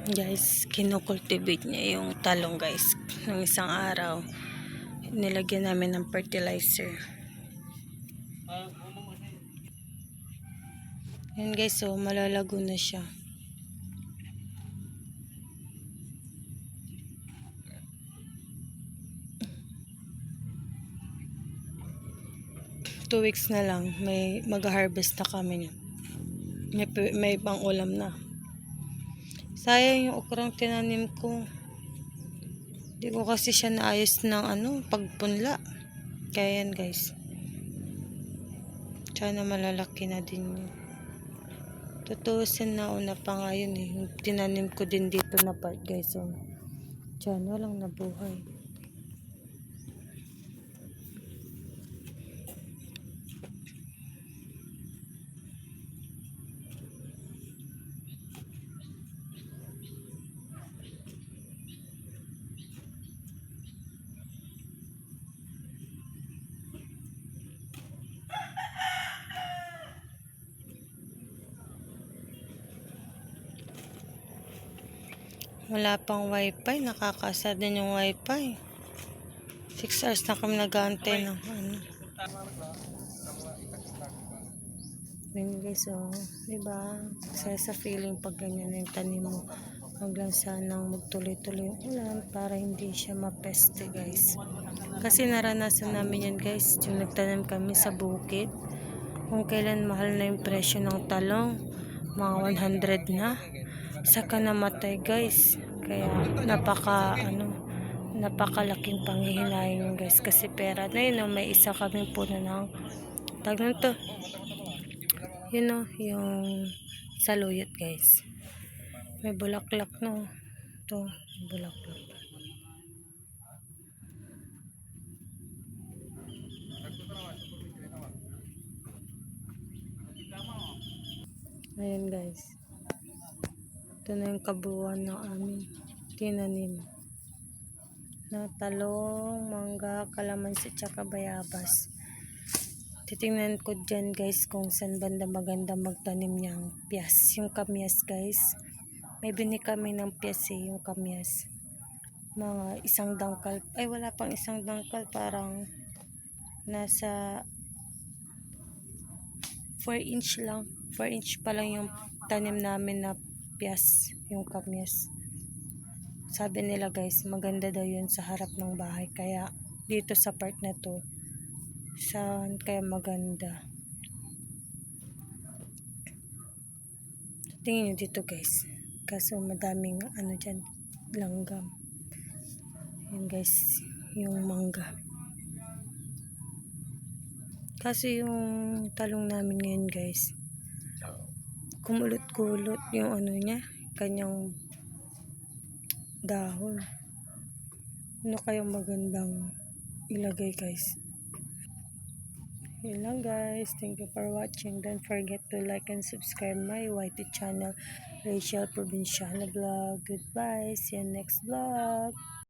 Guys, kinocultivate niya yung talong guys. Nung isang araw, nilagyan namin ng fertilizer. Yan guys, so malalago na siya. Two weeks na lang, may mag-harvest na kami niya. May pang ulam na. Sayang yung okrang tinanim ko. Hindi ko kasi siya naayos ng pagpunla. Kaya yan guys. Sana malalaki na din yun. Tutuusin na una pa nga yun eh. Yung tinanim ko din dito na part guys. So, dyan walang nabuhay. Wala pang wifi. Nakakasad din yung wifi. 6 hours na kami nag-aantay ng ano. Yun guys, oh. Diba? Kasi sa feeling pag ganyan yung tanim mo. Huwag lang sanang magtuloy-tuloy yung ulan para hindi siya mapeste guys. Kasi naranasan namin yan guys. Yung nagtanim kami sa bukid. Kung kailan mahal na yung presyo ng talong. Mga 100 na. Saka namatay guys. Kaya napakalaking panghihinayang guys. Kasi pera na yun. May isa kaming puno ng tawag to. Yun o, yung saluyot guys. May bulaklak no. Ito, bulaklak. Ayan guys. Ito na yung kabuuan ng aming tinanim. Na talong, mangga, kalamansi, tsaka bayabas. Titingnan ko dyan guys kung saan banda maganda magtanim niyang piyas. Yung kamyas guys. May bini kami ng piyas eh, yung kamyas. Mga isang dangkal. Ay wala pang isang dangkal. Parang nasa 4 inch lang. 4 inch pa lang yung tanim namin na piyas. Yung kamyas. Sabi nila guys, maganda daw yun sa harap ng bahay. Kaya dito sa part na to, saan kaya maganda. Tingin nyo dito guys. Kaso madaming ano dyan, langgam. Yan guys, yung mangga. Kasi yung talong namin ngayon guys, kumulot-kulot yung ano niya, kanyang dahon. Ano kayong magandang ilagay guys? Yun lang guys. Thank you for watching. Don't forget to like and subscribe my YT channel, Rachel Provinciano Vlog. Goodbye. See you next vlog.